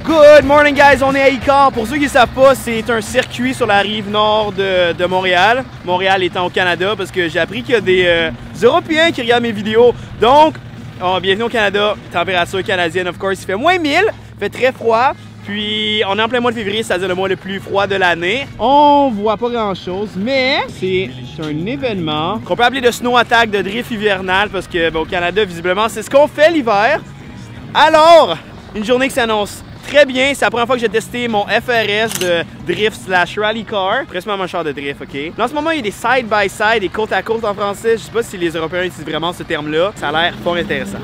Good morning guys, on est à Icar. Pour ceux qui ne savent pas, c'est un circuit sur la rive nord de Montréal. Montréal étant au Canada, parce que j'ai appris qu'il y a des Européens qui regardent mes vidéos. Donc, bienvenue au Canada, température canadienne of course, il fait moins 1000, il fait très froid. Puis on est en plein mois de février, c'est-à-dire le mois le plus froid de l'année. On voit pas grand-chose, mais c'est un événement qu'on peut appeler de snow attack, de drift hivernal, parce que au Canada, visiblement, c'est ce qu'on fait l'hiver. Alors, une journée qui s'annonce très bien. C'est la première fois que j'ai testé mon FRS de drift / rally car. Presque mon char de drift, ok? Là, en ce moment, il y a des side-by-side, des côte à côte en français. Je sais pas si les Européens utilisent vraiment ce terme-là. Ça a l'air fort intéressant.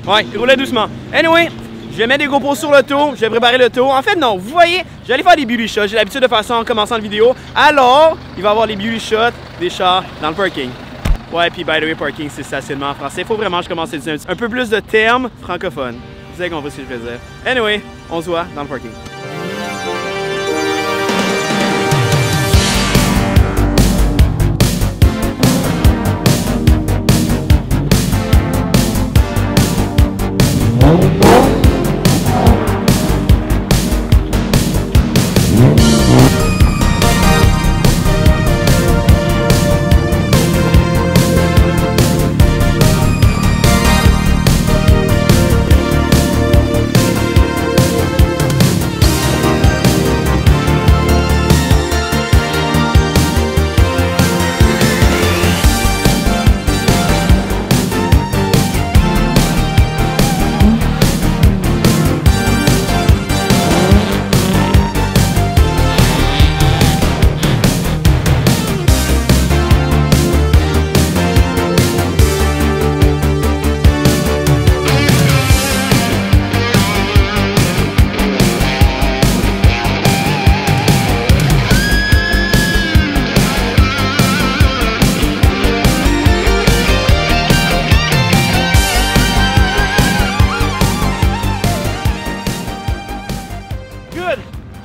Ouais, roulez doucement. Anyway, je vais mettre des GoPros sur le tour. Je vais préparer le tour. En fait, non, vous voyez, je vais aller faire des beauty shots. J'ai l'habitude de faire ça en commençant la vidéo. Alors, il va y avoir les beauty shots des chars dans le parking. Ouais, puis by the way, parking, c'est stationnement en français. Il faut vraiment que je commence à utiliser un peu plus de termes francophones. Vous avez compris ce que je faisais. Anyway, on se voit dans le parking.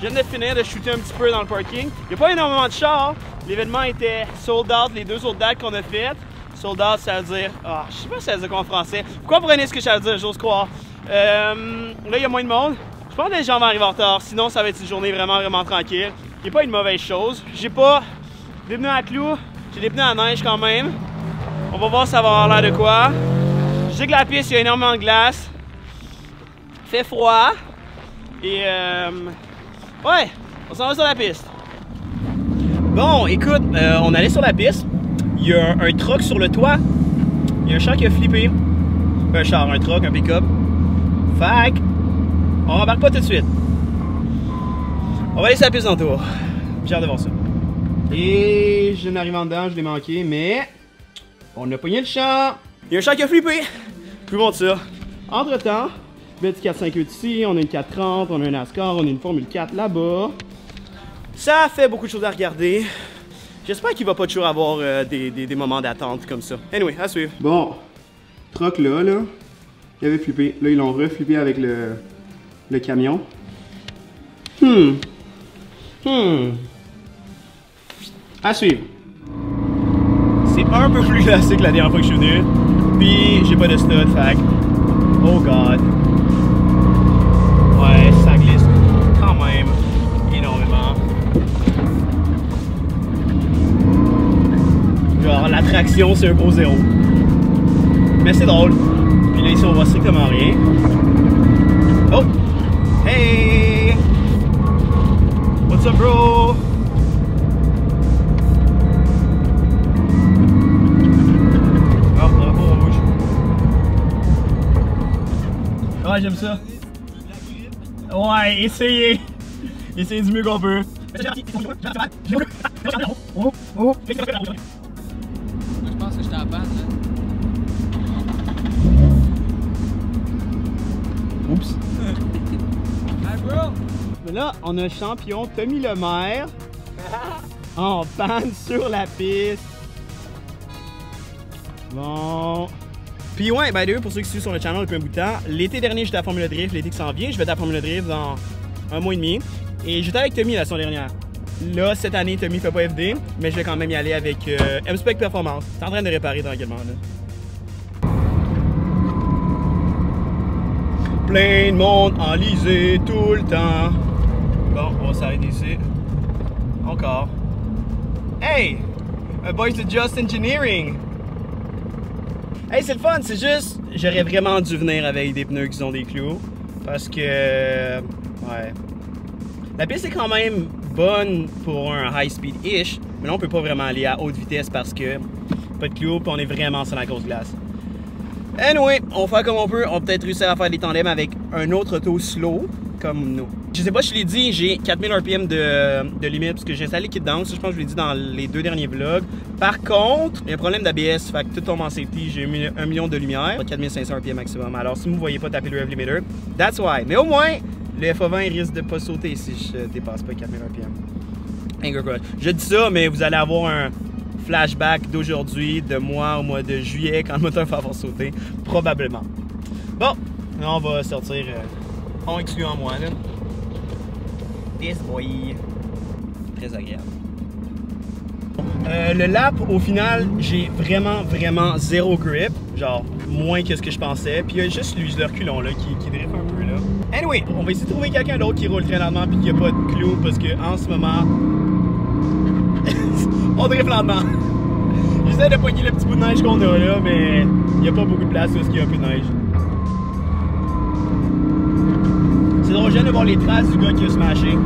Je viens de finir de shooter un petit peu dans le parking. Il n'y a pas énormément de chars. L'événement était sold out, les deux autres dates qu'on a faites. Sold out, ça veut dire... je sais pas si ça veut dire quoi en français. Vous comprenez ce que ça veut dire, j'ose croire. Là, il y a moins de monde. Je pense que les gens vont arriver en retard. Sinon, ça va être une journée vraiment tranquille. Il n'y a pas une mauvaise chose. J'ai pas des pneus à clous. J'ai des pneus à neige quand même. On va voir si ça va avoir l'air de quoi. Je sais que la piste, il y a énormément de glace. Il fait froid. Et ouais, on s'en va sur la piste. Bon, écoute, on allait sur la piste. Il y a un truck sur le toit. Il y a un char qui a flippé. Un truck, un pick-up. Fait on rembarque pas tout de suite. On va aller sur la piste en tour. J'ai hâte de voir ça. Et je n'arrive en dedans, je l'ai manqué, mais on a pogné le char. Il y a un char qui a flippé. Plus bon de ça. Entre-temps, petit 458 ici, on a une 430, on a un NASCAR, on a une Formule 4 là-bas. Ça fait beaucoup de choses à regarder. J'espère qu'il va pas toujours avoir des moments d'attente comme ça. Anyway, à suivre. Bon, truck là, il avait flippé. Là, ils l'ont reflippé avec le camion. À suivre. C'est un peu plus classique que la dernière fois que je suis venu. Puis, j'ai pas de stud, fait. Oh god. Ouais, ça glisse quand même énormément. Genre, la traction, c'est un gros zéro. Mais c'est drôle. Puis là, ici, on voit strictement rien. Oh! Hey! What's up, bro? Oh, drapeau rouge. Ouais, j'aime ça. Ouais, essayez! Essayez du mieux qu'on peut. Je pense que j'étais à panne, là. Oups. Hey, bro! Mais là, on a le champion Tommy Lemaire en panne sur la piste. Bon. Puis ouais, by the way, pour ceux qui suivent sur le channel depuis un bout de temps, l'été dernier j'étais à Formula Drift, l'été qui s'en vient, je vais être à Formula Drift dans un mois et demi. Et j'étais avec Tommy la semaine dernière. Là, cette année, Tommy fait pas FD, mais je vais quand même y aller avec M-Spec Performance. C'est en train de réparer tranquillement là. Plein de monde enlisé tout le temps. Bon, on va s'arrêter ici. Encore. Hey! Un boys de Just Engineering! Hey, c'est le fun, c'est juste, j'aurais vraiment dû venir avec des pneus qui ont des clous. Parce que, ouais. La piste est quand même bonne pour un high speed-ish, mais là on peut pas vraiment aller à haute vitesse parce que pas de clous, puis on est vraiment sur la grosse glace. Anyway, on va faire comme on peut, on va peut-être réussir à faire des tandems avec un autre auto slow, comme nous. Je sais pas si je l'ai dit, j'ai 4000 RPM de limite parce que j'ai installé Kit Down, ça je pense que je l'ai dit dans les 2 derniers vlogs. Par contre, il y a un problème d'ABS, fait que tout tombe en safety, j'ai mis 1 million de lumière, 4500 RPM maximum. Alors si vous ne voyez pas taper le rev limiter, that's why. Mais au moins, le FA20 risque de pas sauter si je dépasse pas 4000 RPM. Anger Crush. Je dis ça, mais vous allez avoir un flashback d'aujourd'hui, de moi au mois de juillet, quand le moteur va avoir sauté. Probablement. Bon, là on va sortir en excluant moi là. This boy. Très agréable. Le lap, au final, j'ai vraiment zéro grip. Genre, moins que ce que je pensais. Puis il y a juste lui, le reculon là, qui drift un peu là. Anyway, on va essayer de trouver quelqu'un d'autre qui roule très lentement puis qui a pas de clou parce que en ce moment, on drift lentement. J'essaie de poigner le petit bout de neige qu'on a là, mais il n'y a pas beaucoup de place où il y a un peu de neige. C'est drôle, je viens de voir les traces du gars qui a smashé.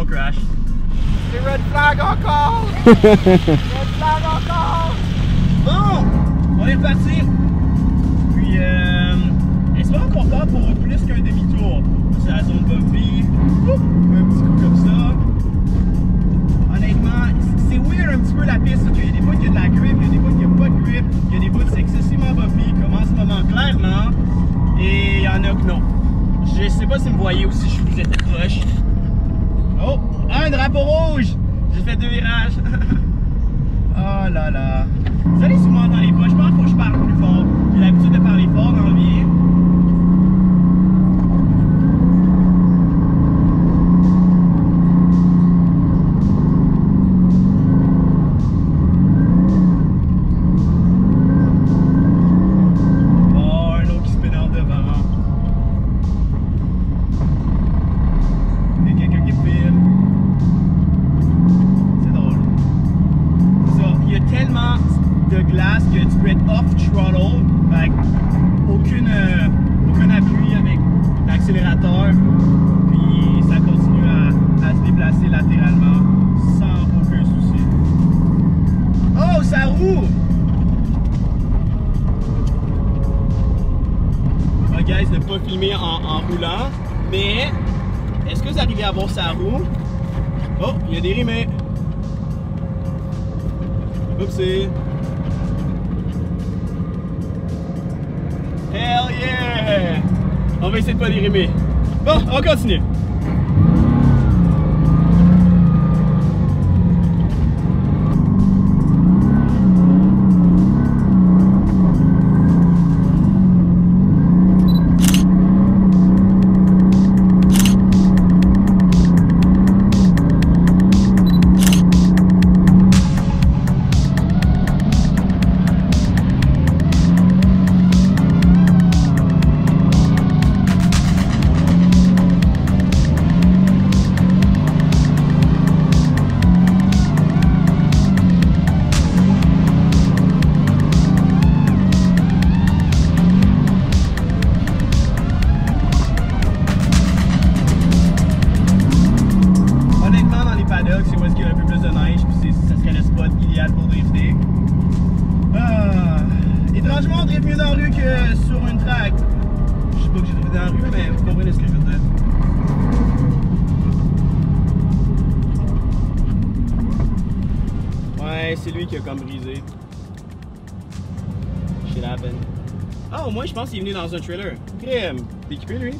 Crash. C'est red flag encore! Red flag encore! Bon! On est reparti! Puis, espérons qu'on part pour plus qu'un demi-tour. C'est la zone bumpy. Un petit coup comme ça. Honnêtement, c'est weird un petit peu la piste. Il y a des bouts qui a de la grip, il y a des bouts qui a pas de grip, il y a des bouts c'est excessivement bumpy, comme en ce moment clairement. Et il y en a que non. Je sais pas si vous me voyez ou si je vous êtes proche. Oh! Un drapeau rouge! J'ai fait 2 virages. Oh là là. Vous allez souvent dans les poches. Je pense qu'il faut que je parle plus fort. J'ai l'habitude de parler fort dans la vie. Oh, un autre qui se pénale devant. Il y a quelqu'un qui filme. Tellement de glace que tu peux être off throttle avec aucun appui avec l'accélérateur, puis ça continue à se déplacer latéralement sans aucun souci. Oh, ça roule! Oh, guys, ne pas filmer en roulant, mais est-ce que vous arrivez à voir sa roue? Oh, il y a des rimets. Oupsie. Hell yeah! On va essayer de pas dérimer. Bon, on continue. Ouais, c'est lui qui a comme brisé. Shit happened. Ah, au moins, je pense qu'il est venu dans un trailer. Crème. T'es équipé, lui?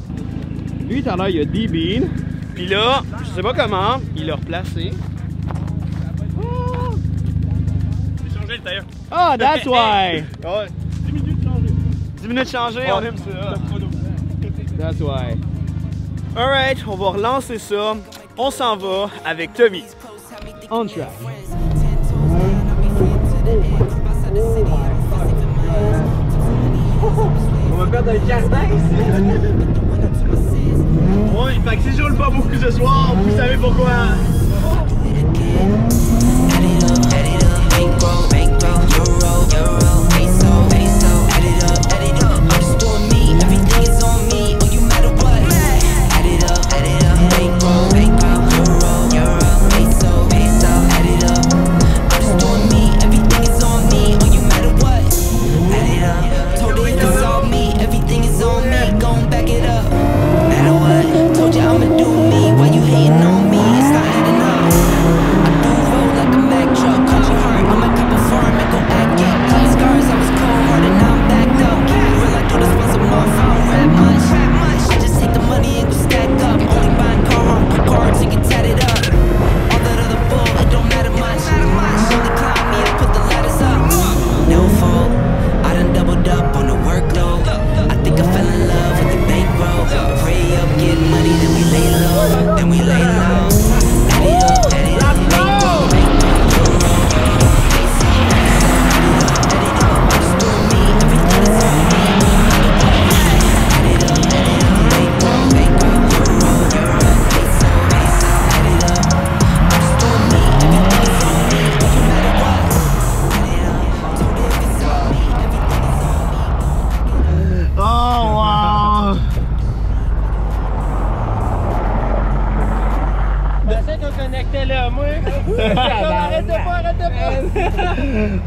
Lui, tout à l'heure, il a D-Bean. Puis là, je sais pas comment, il l'a replacé. Oh! J'ai changé le tailleur. Ah, that's why! Ouais. 10 minutes changer. 10 minutes changer, on aime ça. That's why. Alright, on va relancer ça. On s'en va avec Tommy. On track. On va perdre un jardin ici. Ouais, fait que si je roule pas beaucoup ce soir, vous savez pourquoi.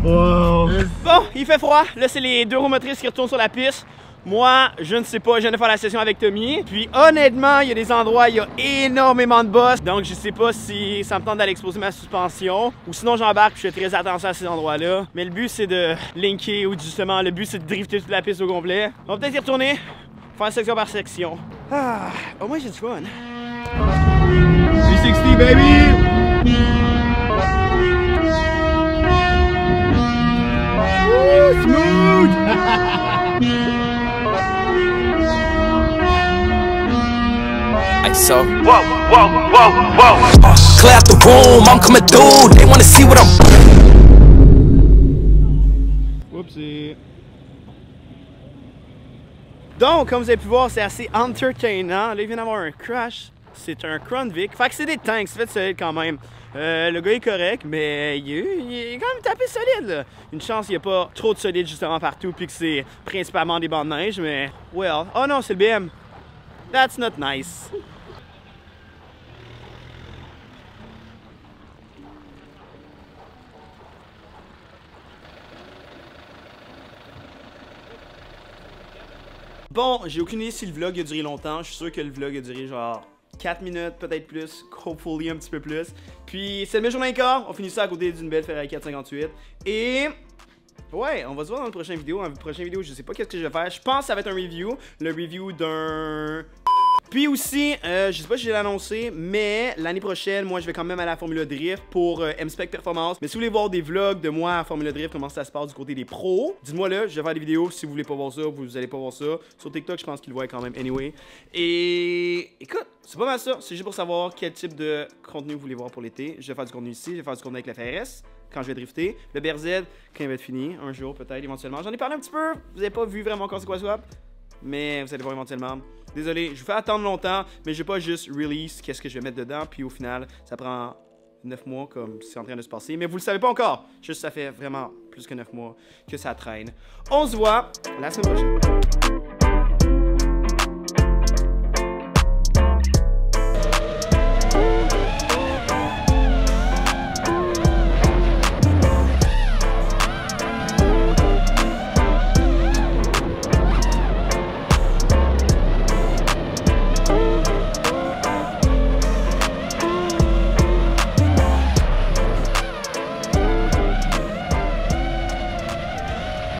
Wow. Bon, il fait froid. Là, c'est les deux roues motrices qui retournent sur la piste. Moi, je ne sais pas, je viens de faire la session avec Tommy. Puis honnêtement, il y a des endroits, il y a énormément de bosses. Donc je sais pas si ça me tente d'aller exposer ma suspension. Ou sinon j'embarque, puis je fais très attention à ces endroits-là. Mais le but c'est de linker, ou justement, le but c'est de drifter toute la piste au complet. On va peut-être y retourner, faire section par section. Ah, au moins j'ai du fun. 360 baby! Woo, smooth! So, whoa, whoa, whoa, whoa. Clear out the room, I'm coming through. They wanna see what I'm. Whoopsie. Donc, comme vous avez pu voir, c'est assez entertainant. Là, il vient d'avoir un crash. C'est un Crown Vic. Fait que c'est des tanks, c'est fait solide quand même. Le gars est correct, mais il est quand même tapé solide. Là. Une chance qu'il n'y a pas trop de solide justement partout, puis que c'est principalement des bancs de neige, mais well. Oh non, c'est le BM. That's not nice. Bon, j'ai aucune idée si le vlog a duré longtemps. Je suis sûr que le vlog a duré genre 4 minutes, peut-être plus, hopefully un petit peu plus. Puis c'est le journée et quart, on finit ça à côté d'une belle Ferrari 458. Et ouais, on va se voir dans la prochaine vidéo. Dans la prochaine vidéo, je sais pas qu'est-ce que je vais faire. Je pense que ça va être un review. Le review d'un... Puis aussi, je sais pas si j'ai l'annoncé, mais l'année prochaine, moi je vais quand même aller à la Formula Drift pour M-Spec Performance. Mais si vous voulez voir des vlogs de moi à Formula Drift, comment ça se passe du côté des pros, dites-moi là, je vais faire des vidéos. Si vous voulez pas voir ça, vous allez pas voir ça. Sur TikTok, je pense qu'ils le voient quand même anyway. Et écoute, c'est pas mal ça. C'est juste pour savoir quel type de contenu vous voulez voir pour l'été. Je vais faire du contenu ici, je vais faire du contenu avec la FRS quand je vais drifter. Le BRZ, quand il va être fini, un jour peut-être, éventuellement. J'en ai parlé un petit peu, vous avez pas vu vraiment quand c'est quoi swap, mais vous allez voir éventuellement. Désolé, je vous fais attendre longtemps, mais je vais pas juste release qu'est-ce que je vais mettre dedans, puis au final, ça prend 9 mois comme c'est en train de se passer. Mais vous le savez pas encore, juste ça fait vraiment plus que 9 mois que ça traîne. On se voit la semaine prochaine.